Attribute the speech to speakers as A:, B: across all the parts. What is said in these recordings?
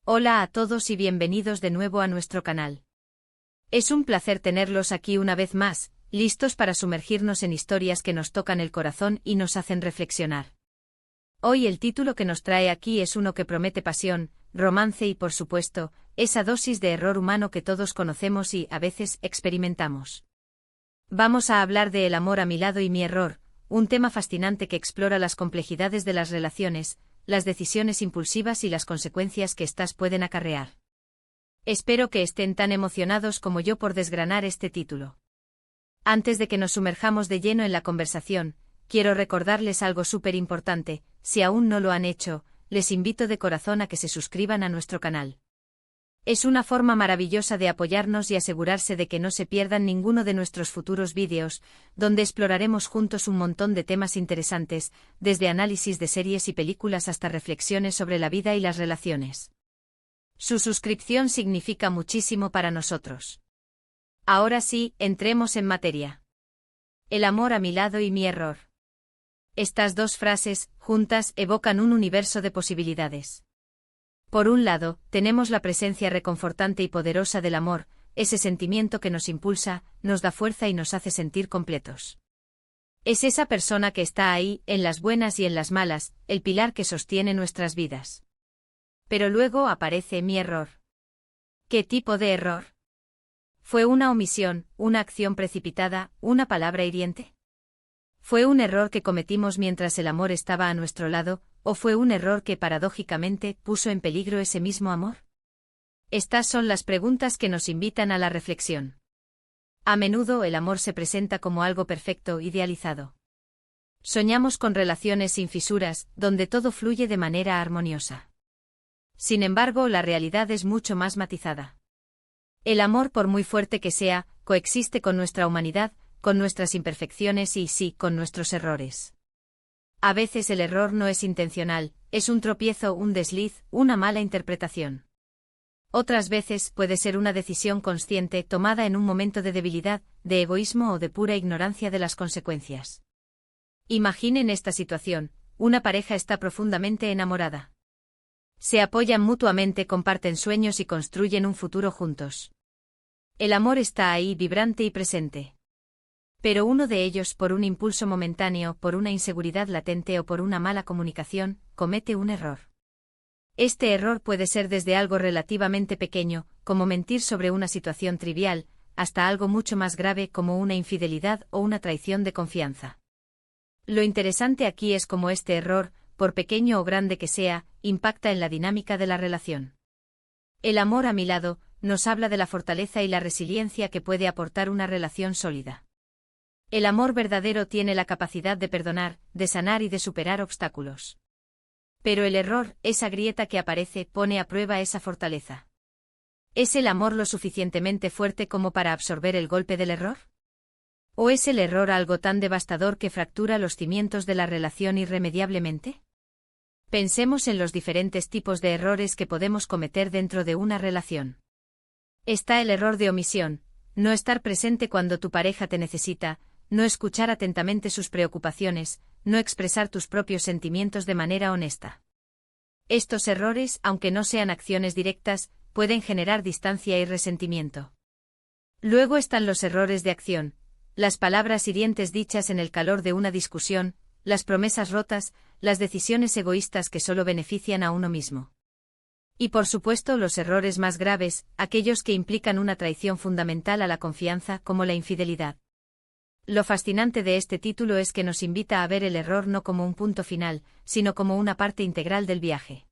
A: Hola a todos y bienvenidos de nuevo a nuestro canal. Es un placer tenerlos aquí una vez más, listos para sumergirnos en historias que nos tocan el corazón y nos hacen reflexionar. Hoy el título que nos trae aquí es uno que promete pasión, romance y por supuesto, esa dosis de error humano que todos conocemos y, a veces, experimentamos. Vamos a hablar de El amor a mi lado y mi error, un tema fascinante que explora las complejidades de las relaciones, las decisiones impulsivas y las consecuencias que éstas pueden acarrear. Espero que estén tan emocionados como yo por desgranar este título. Antes de que nos sumerjamos de lleno en la conversación, quiero recordarles algo súper importante. Si aún no lo han hecho, les invito de corazón a que se suscriban a nuestro canal. Es una forma maravillosa de apoyarnos y asegurarse de que no se pierdan ninguno de nuestros futuros vídeos, donde exploraremos juntos un montón de temas interesantes, desde análisis de series y películas hasta reflexiones sobre la vida y las relaciones. Su suscripción significa muchísimo para nosotros. Ahora sí, entremos en materia. El amor a mi lado y mi error. Estas dos frases, juntas, evocan un universo de posibilidades. Por un lado, tenemos la presencia reconfortante y poderosa del amor, ese sentimiento que nos impulsa, nos da fuerza y nos hace sentir completos. Es esa persona que está ahí, en las buenas y en las malas, el pilar que sostiene nuestras vidas. Pero luego aparece mi error. ¿Qué tipo de error? ¿Fue una omisión, una acción precipitada, una palabra hiriente? ¿Fue un error que cometimos mientras el amor estaba a nuestro lado, o fue un error que paradójicamente puso en peligro ese mismo amor? Estas son las preguntas que nos invitan a la reflexión. A menudo el amor se presenta como algo perfecto, idealizado. Soñamos con relaciones sin fisuras, donde todo fluye de manera armoniosa. Sin embargo, la realidad es mucho más matizada. El amor, por muy fuerte que sea, coexiste con nuestra humanidad, con nuestras imperfecciones y, sí, con nuestros errores. A veces el error no es intencional, es un tropiezo, un desliz, una mala interpretación. Otras veces puede ser una decisión consciente tomada en un momento de debilidad, de egoísmo o de pura ignorancia de las consecuencias. Imaginen esta situación: una pareja está profundamente enamorada. Se apoyan mutuamente, comparten sueños y construyen un futuro juntos. El amor está ahí, vibrante y presente. Pero uno de ellos, por un impulso momentáneo, por una inseguridad latente o por una mala comunicación, comete un error. Este error puede ser desde algo relativamente pequeño, como mentir sobre una situación trivial, hasta algo mucho más grave como una infidelidad o una traición de confianza. Lo interesante aquí es cómo este error, por pequeño o grande que sea, impacta en la dinámica de la relación. El amor a mi lado nos habla de la fortaleza y la resiliencia que puede aportar una relación sólida. El amor verdadero tiene la capacidad de perdonar, de sanar y de superar obstáculos. Pero el error, esa grieta que aparece, pone a prueba esa fortaleza. ¿Es el amor lo suficientemente fuerte como para absorber el golpe del error? ¿O es el error algo tan devastador que fractura los cimientos de la relación irremediablemente? Pensemos en los diferentes tipos de errores que podemos cometer dentro de una relación. Está el error de omisión: no estar presente cuando tu pareja te necesita, no escuchar atentamente sus preocupaciones, no expresar tus propios sentimientos de manera honesta. Estos errores, aunque no sean acciones directas, pueden generar distancia y resentimiento. Luego están los errores de acción: las palabras hirientes dichas en el calor de una discusión, las promesas rotas, las decisiones egoístas que solo benefician a uno mismo. Y por supuesto los errores más graves, aquellos que implican una traición fundamental a la confianza, como la infidelidad. Lo fascinante de este título es que nos invita a ver el error no como un punto final, sino como una parte integral del viaje.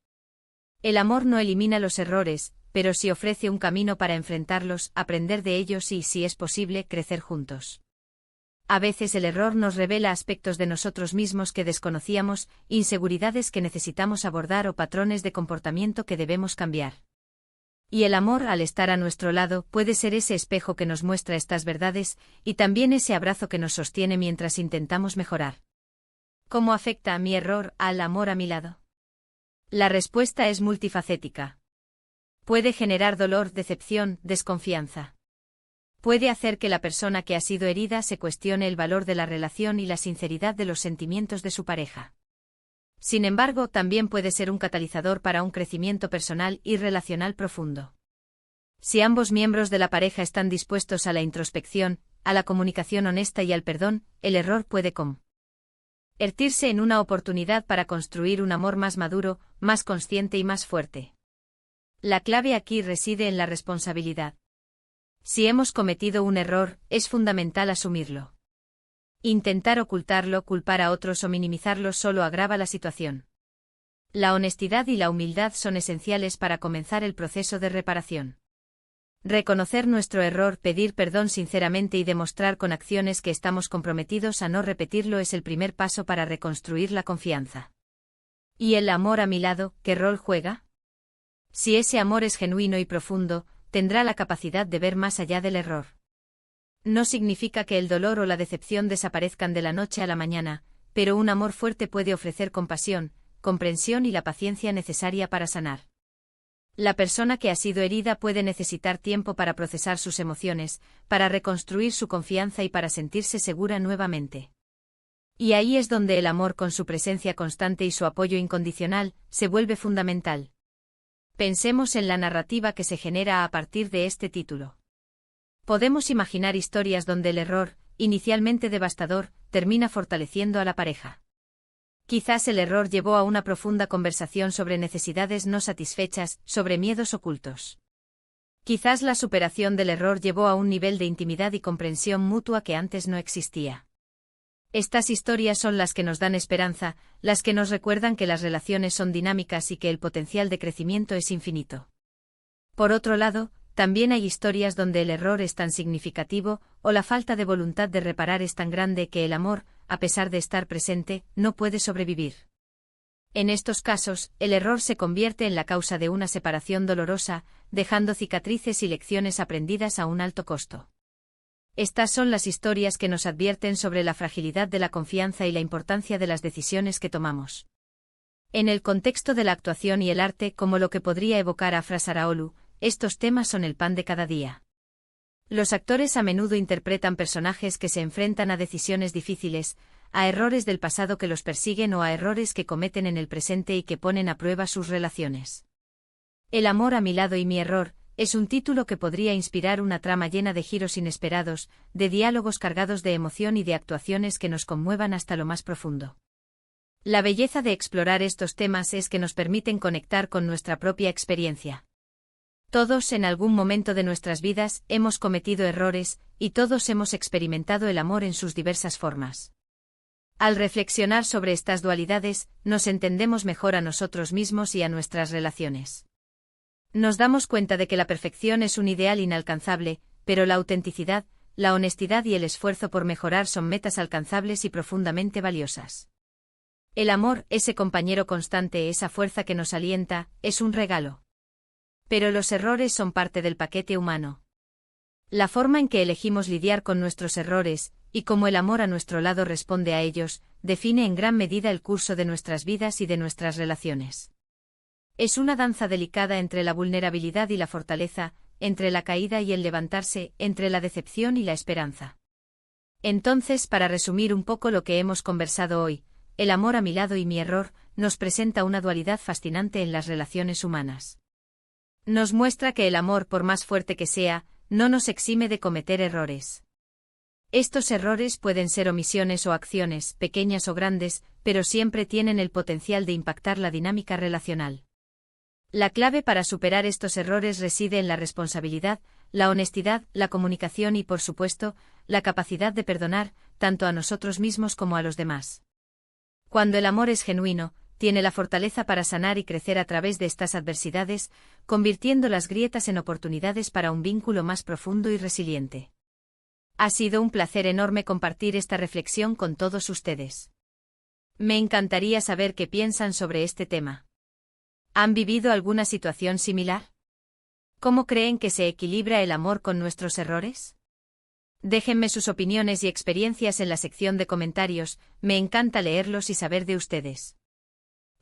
A: El amor no elimina los errores, pero sí ofrece un camino para enfrentarlos, aprender de ellos y, si es posible, crecer juntos. A veces el error nos revela aspectos de nosotros mismos que desconocíamos, inseguridades que necesitamos abordar o patrones de comportamiento que debemos cambiar. Y el amor, al estar a nuestro lado, puede ser ese espejo que nos muestra estas verdades, y también ese abrazo que nos sostiene mientras intentamos mejorar. ¿Cómo afecta mi error al amor a mi lado? La respuesta es multifacética. Puede generar dolor, decepción, desconfianza. Puede hacer que la persona que ha sido herida se cuestione el valor de la relación y la sinceridad de los sentimientos de su pareja. Sin embargo, también puede ser un catalizador para un crecimiento personal y relacional profundo. Si ambos miembros de la pareja están dispuestos a la introspección, a la comunicación honesta y al perdón, el error puede convertirse en una oportunidad para construir un amor más maduro, más consciente y más fuerte. La clave aquí reside en la responsabilidad. Si hemos cometido un error, es fundamental asumirlo. Intentar ocultarlo, culpar a otros o minimizarlo solo agrava la situación. La honestidad y la humildad son esenciales para comenzar el proceso de reparación. Reconocer nuestro error, pedir perdón sinceramente y demostrar con acciones que estamos comprometidos a no repetirlo es el primer paso para reconstruir la confianza. ¿Y el amor a mi lado, qué rol juega? Si ese amor es genuino y profundo, tendrá la capacidad de ver más allá del error. No significa que el dolor o la decepción desaparezcan de la noche a la mañana, pero un amor fuerte puede ofrecer compasión, comprensión y la paciencia necesaria para sanar. La persona que ha sido herida puede necesitar tiempo para procesar sus emociones, para reconstruir su confianza y para sentirse segura nuevamente. Y ahí es donde el amor, con su presencia constante y su apoyo incondicional, se vuelve fundamental. Pensemos en la narrativa que se genera a partir de este título. Podemos imaginar historias donde el error, inicialmente devastador, termina fortaleciendo a la pareja. Quizás el error llevó a una profunda conversación sobre necesidades no satisfechas, sobre miedos ocultos. Quizás la superación del error llevó a un nivel de intimidad y comprensión mutua que antes no existía. Estas historias son las que nos dan esperanza, las que nos recuerdan que las relaciones son dinámicas y que el potencial de crecimiento es infinito. Por otro lado, también hay historias donde el error es tan significativo, o la falta de voluntad de reparar es tan grande que el amor, a pesar de estar presente, no puede sobrevivir. En estos casos, el error se convierte en la causa de una separación dolorosa, dejando cicatrices y lecciones aprendidas a un alto costo. Estas son las historias que nos advierten sobre la fragilidad de la confianza y la importancia de las decisiones que tomamos. En el contexto de la actuación y el arte, como lo que podría evocar a Fra Saraolu, estos temas son el pan de cada día. Los actores a menudo interpretan personajes que se enfrentan a decisiones difíciles, a errores del pasado que los persiguen o a errores que cometen en el presente y que ponen a prueba sus relaciones. El amor a mi lado y mi error es un título que podría inspirar una trama llena de giros inesperados, de diálogos cargados de emoción y de actuaciones que nos conmuevan hasta lo más profundo. La belleza de explorar estos temas es que nos permiten conectar con nuestra propia experiencia. Todos en algún momento de nuestras vidas hemos cometido errores, y todos hemos experimentado el amor en sus diversas formas. Al reflexionar sobre estas dualidades, nos entendemos mejor a nosotros mismos y a nuestras relaciones. Nos damos cuenta de que la perfección es un ideal inalcanzable, pero la autenticidad, la honestidad y el esfuerzo por mejorar son metas alcanzables y profundamente valiosas. El amor, ese compañero constante, esa fuerza que nos alienta, es un regalo. Pero los errores son parte del paquete humano. La forma en que elegimos lidiar con nuestros errores, y cómo el amor a nuestro lado responde a ellos, define en gran medida el curso de nuestras vidas y de nuestras relaciones. Es una danza delicada entre la vulnerabilidad y la fortaleza, entre la caída y el levantarse, entre la decepción y la esperanza. Entonces, para resumir un poco lo que hemos conversado hoy, el amor a mi lado y mi error, nos presenta una dualidad fascinante en las relaciones humanas. Nos muestra que el amor, por más fuerte que sea, no nos exime de cometer errores. Estos errores pueden ser omisiones o acciones, pequeñas o grandes, pero siempre tienen el potencial de impactar la dinámica relacional. La clave para superar estos errores reside en la responsabilidad, la honestidad, la comunicación y, por supuesto, la capacidad de perdonar, tanto a nosotros mismos como a los demás. Cuando el amor es genuino, tiene la fortaleza para sanar y crecer a través de estas adversidades, convirtiendo las grietas en oportunidades para un vínculo más profundo y resiliente. Ha sido un placer enorme compartir esta reflexión con todos ustedes. Me encantaría saber qué piensan sobre este tema. ¿Han vivido alguna situación similar? ¿Cómo creen que se equilibra el amor con nuestros errores? Déjenme sus opiniones y experiencias en la sección de comentarios, me encanta leerlos y saber de ustedes.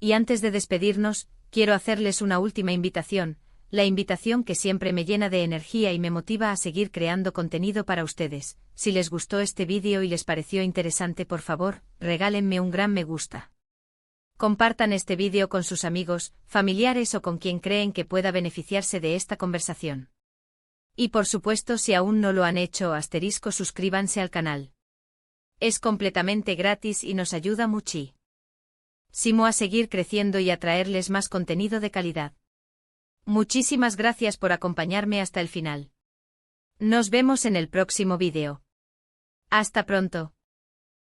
A: Y antes de despedirnos, quiero hacerles una última invitación, la invitación que siempre me llena de energía y me motiva a seguir creando contenido para ustedes. Si les gustó este vídeo y les pareció interesante, por favor, regálenme un gran me gusta. Compartan este vídeo con sus amigos, familiares o con quien creen que pueda beneficiarse de esta conversación. Y por supuesto, si aún no lo han hecho, suscríbanse al canal. Es completamente gratis y nos ayuda muchísimo a seguir creciendo y a traerles más contenido de calidad. Muchísimas gracias por acompañarme hasta el final. Nos vemos en el próximo vídeo. Hasta pronto.